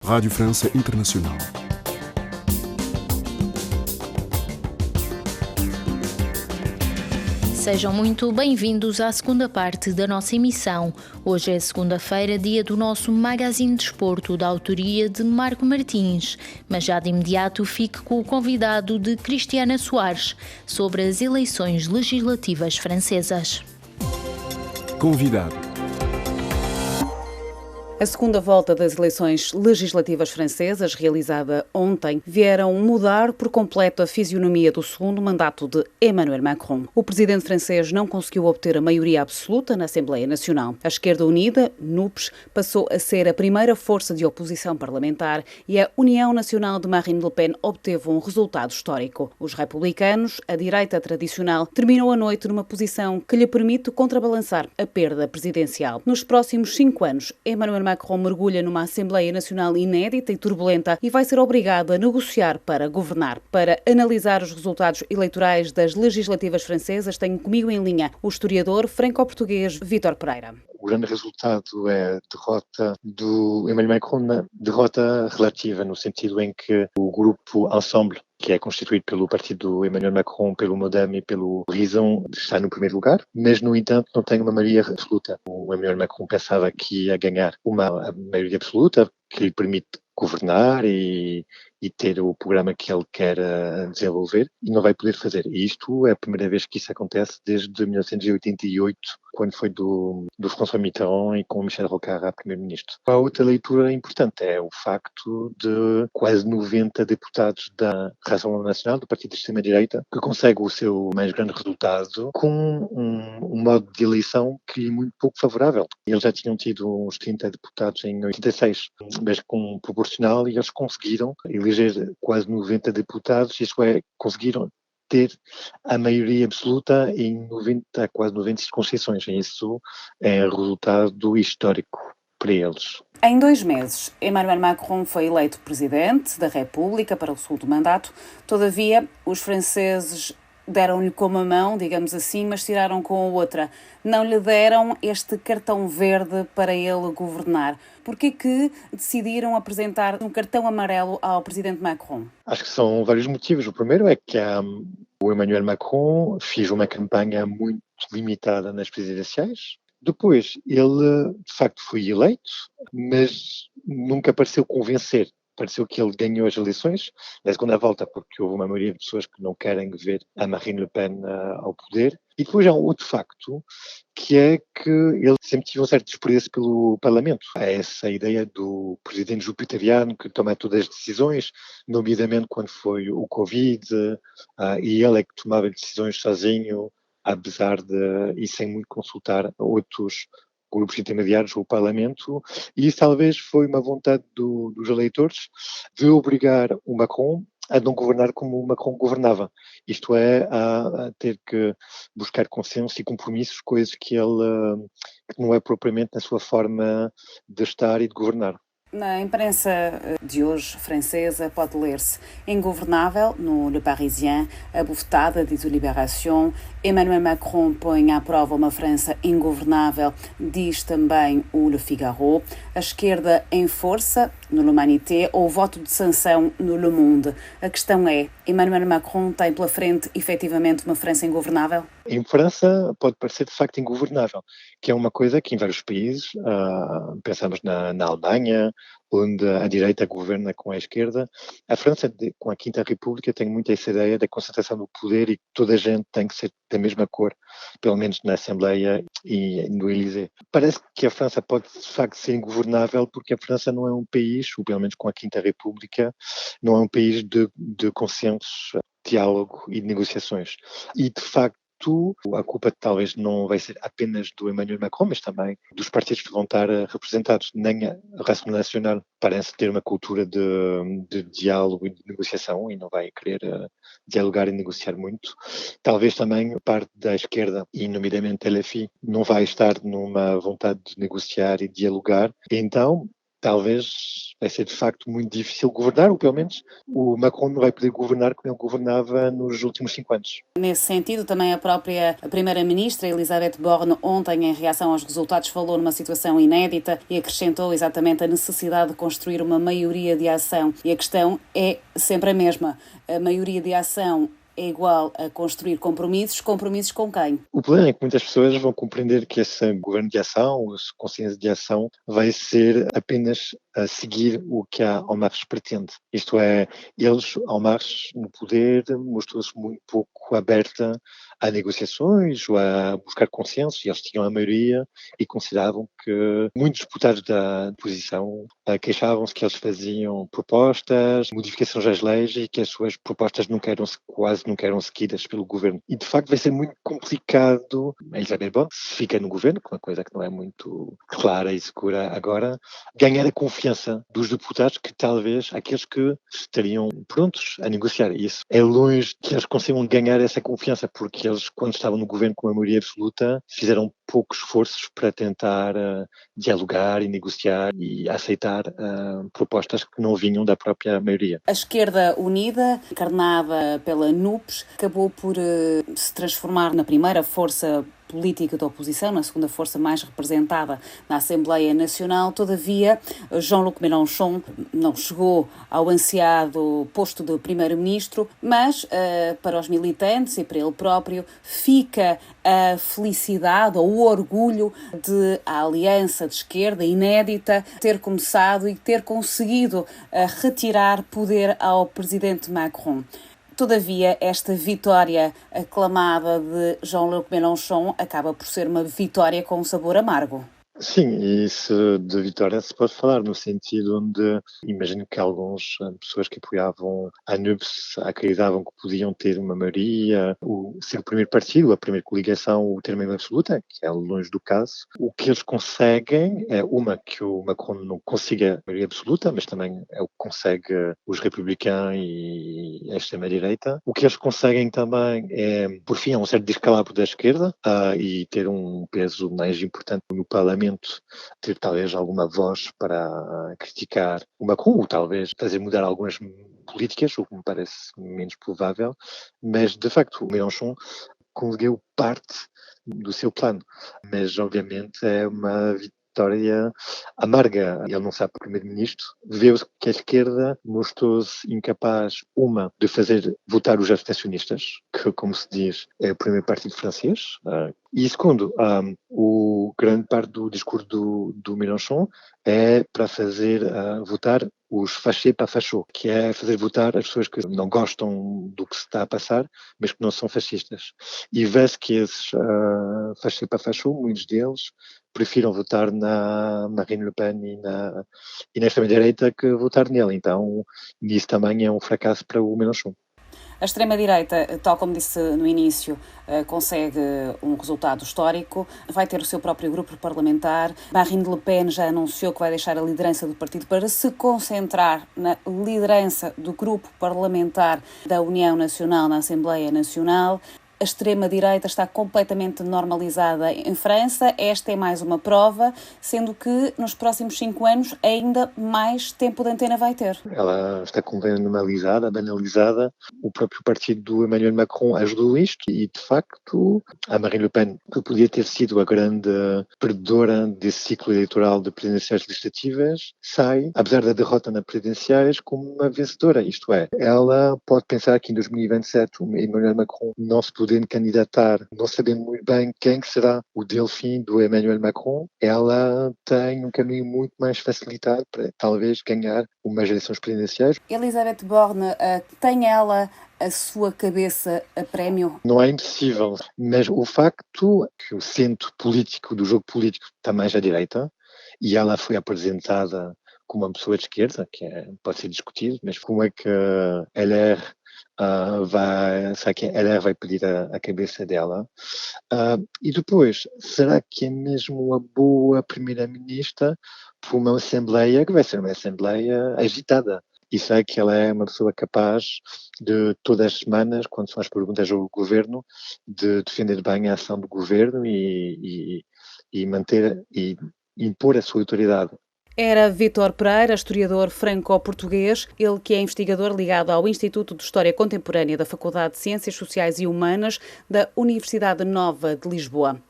Rádio França Internacional. Sejam muito bem-vindos à segunda parte da nossa emissão. Hoje é segunda-feira, dia do nosso Magazine de Desporto, da autoria de Marco Martins. Mas já de imediato fique com o convidado de Cristiana Soares sobre as eleições legislativas francesas. Convidado. A segunda volta das eleições legislativas francesas, realizada ontem, vieram mudar por completo a fisionomia do segundo mandato de Emmanuel Macron. O presidente francês não conseguiu obter a maioria absoluta na Assembleia Nacional. A Esquerda Unida, NUPES, passou a ser a primeira força de oposição parlamentar e a União Nacional de Marine Le Pen obteve um resultado histórico. Os republicanos, a direita tradicional, terminou a noite numa posição que lhe permite contrabalançar a perda presidencial. Nos próximos 5 anos, Emmanuel Macron mergulha numa Assembleia Nacional inédita e turbulenta e vai ser obrigado a negociar para governar. Para analisar os resultados eleitorais das legislativas francesas, tenho comigo em linha o historiador franco-português Vítor Pereira. O grande resultado é a derrota do Emmanuel Macron, derrota relativa, no sentido em que o grupo Ensemble, que é constituído pelo partido Emmanuel Macron, pelo Modem e pelo Horizon, está no primeiro lugar, mas, no entanto, não tem uma maioria absoluta. O Emmanuel Macron pensava que ia ganhar uma maioria absoluta que lhe permite governar e ter o programa que ele quer desenvolver, e não vai poder fazer. E isto é a primeira vez que isso acontece desde 1988, quando foi do François Mitterrand e com Michel Rocard a primeiro-ministro. A outra leitura importante é o facto de quase 90 deputados da Rassemblement National, do partido de extrema-direita, que consegue o seu mais grande resultado com um modo de eleição que é muito pouco favorável. Eles já tinham tido uns 30 deputados em 86, mas com proporcional, e eles conseguiram eleger quase 90 deputados, isto é, conseguiram ter a maioria absoluta em 90, quase 90 circunscrições. E isso é resultado histórico para eles. Em 2 meses, Emmanuel Macron foi eleito presidente da República para o segundo mandato. Todavia, os franceses deram-lhe com uma mão, digamos assim, mas tiraram com a outra. Não lhe deram este cartão verde para ele governar. Por que decidiram apresentar um cartão amarelo ao presidente Macron? Acho que são vários motivos. O primeiro é que o Emmanuel Macron fez uma campanha muito limitada nas presidenciais. Depois, ele de facto foi eleito, mas nunca pareceu convencer. Pareceu que ele ganhou as eleições na segunda volta, porque houve uma maioria de pessoas que não querem ver a Marine Le Pen ao poder. E depois há um outro facto, que é que ele sempre teve um certo desprezo pelo Parlamento. Há essa ideia do presidente jupiteriano que toma todas as decisões, nomeadamente quando foi o Covid, e ele é que tomava decisões sozinho, apesar de, e sem muito consultar outros grupos intermediários, o Parlamento, e isso talvez foi uma vontade dos eleitores de obrigar o Macron a não governar como o Macron governava, isto é, a ter que buscar consenso e compromissos, coisas que ele que não é propriamente na sua forma de estar e de governar. Na imprensa de hoje, francesa, pode ler-se ingovernável no Le Parisien, a bufetada, diz o Libération. Emmanuel Macron põe à prova uma França ingovernável, diz também o Le Figaro. A esquerda em força, no L'Humanité, ou voto de sanção no Le Monde. A questão é, Emmanuel Macron tem pela frente, efetivamente, uma França ingovernável? Em França pode parecer de facto ingovernável, que é uma coisa que em vários países, pensamos na Alemanha, onde a direita governa com a esquerda. A França, com a Quinta República, tem muito essa ideia da concentração do poder e que toda a gente tem que ser da mesma cor, pelo menos na Assembleia e no Élysée. Parece que a França pode de facto ser ingovernável porque a França não é um país, ou pelo menos com a Quinta República, não é um país de consensos, diálogo e de negociações. E de facto, a culpa talvez não vai ser apenas do Emmanuel Macron, mas também dos partidos que vão estar representados. Nem a Rassemblement National parece ter uma cultura de diálogo e de negociação e não vai querer dialogar e negociar muito. Talvez também parte da esquerda, e nomeadamente a LFI, não vai estar numa vontade de negociar e dialogar. Então, talvez vai ser de facto muito difícil governar, ou pelo menos o Macron não vai poder governar como ele governava nos últimos 5 anos. Nesse sentido, também a própria Primeira-Ministra, Elisabeth Borne, ontem, em reação aos resultados, falou numa situação inédita e acrescentou exatamente a necessidade de construir uma maioria de ação. E a questão é sempre a mesma. A maioria de ação é igual a construir compromissos. Compromissos com quem? O problema é que muitas pessoas vão compreender que esse governo de ação, essa consciência de ação, vai ser apenas a seguir o que a En Marche pretende. Isto é, eles, En Marche, no poder, mostrou-se muito pouco aberta a negociações ou a buscar consenso, e eles tinham a maioria e consideravam que muitos deputados da oposição queixavam-se que eles faziam propostas, modificações às leis e que as suas propostas quase nunca eram seguidas pelo governo. E de facto vai ser muito complicado a Elisabeth Borne, se fica no governo, que é uma coisa que não é muito clara e segura agora, ganhar a confiança dos deputados, que talvez aqueles que estariam prontos a negociar. E isso é longe que eles consigam ganhar essa confiança, porque eles, quando estavam no governo com a maioria absoluta, fizeram poucos esforços para tentar dialogar e negociar e aceitar propostas que não vinham da própria maioria. A esquerda unida, encarnada pela NUPES, acabou por se transformar na primeira força política da oposição, na segunda força mais representada na Assembleia Nacional. Todavia, Jean-Luc Mélenchon não chegou ao ansiado posto de primeiro-ministro, mas para os militantes e para ele próprio fica a felicidade ou o orgulho de a aliança de esquerda inédita ter começado e ter conseguido retirar poder ao presidente Macron. Todavia, esta vitória aclamada de Jean-Luc Mélenchon acaba por ser uma vitória com um sabor amargo. Sim, e de vitória se pode falar no sentido onde imagino que algumas pessoas que apoiavam a NUPES acreditavam que podiam ter uma maioria, ser o primeiro partido, a primeira coligação, o ter maioria absoluta, que é longe do caso. O que eles conseguem é que o Macron não consiga a maioria absoluta, mas também é o que consegue os republicanos e a extrema-direita. O que eles conseguem também é, por fim, um certo descalabro da esquerda e ter um peso mais importante no Parlamento, ter talvez alguma voz para criticar o Macron, ou talvez fazer mudar algumas políticas, o que me parece menos provável, mas de facto o Mélenchon conseguiu parte do seu plano, mas obviamente é uma vitória amarga. Ele não sabe o primeiro-ministro, vê-se que a esquerda mostrou-se incapaz, de fazer votar os abstencionistas, que, como se diz, é o primeiro partido francês, e segundo, o grande parte do discurso do Mélenchon é para fazer votar os fachés para fachos, que é fazer votar as pessoas que não gostam do que se está a passar, mas que não são fascistas. E vê-se que esses fachés para fachos, muitos deles, prefiram votar na Marine Le Pen e na extrema-direita que votar nele. Então, isso também é um fracasso para o Mélenchon. A extrema-direita, tal como disse no início, consegue um resultado histórico, vai ter o seu próprio grupo parlamentar. Marine Le Pen já anunciou que vai deixar a liderança do partido para se concentrar na liderança do grupo parlamentar da União Nacional na Assembleia Nacional. A extrema-direita está completamente normalizada em França. Esta é mais uma prova, sendo que nos próximos 5 anos ainda mais tempo de antena vai ter. Ela está completamente normalizada, banalizada. O próprio partido do Emmanuel Macron ajudou isto e, de facto, a Marine Le Pen, que podia ter sido a grande perdedora desse ciclo eleitoral de presidenciais legislativas, sai, apesar da derrota nas presidenciais, como uma vencedora. Isto é, ela pode pensar que em 2027 o Emmanuel Macron não se poder candidatar, não sabendo muito bem quem será o delfim do Emmanuel Macron, ela tem um caminho muito mais facilitado para talvez ganhar umas eleições presidenciais. Elisabeth Borne, tem ela a sua cabeça a prémio? Não é impossível, mas o facto que o centro político do jogo político está mais à direita, e ela foi apresentada como uma pessoa de esquerda, pode ser discutido, mas como é que LR vai pedir a cabeça dela? E depois, será que é mesmo uma boa primeira-ministra para uma Assembleia que vai ser uma Assembleia agitada? E sei que ela é uma pessoa capaz de, todas as semanas, quando são as perguntas ao governo, de defender bem a ação do governo e manter e impor a sua autoridade. Era Vítor Pereira, historiador franco-português, ele que é investigador ligado ao Instituto de História Contemporânea da Faculdade de Ciências Sociais e Humanas da Universidade Nova de Lisboa.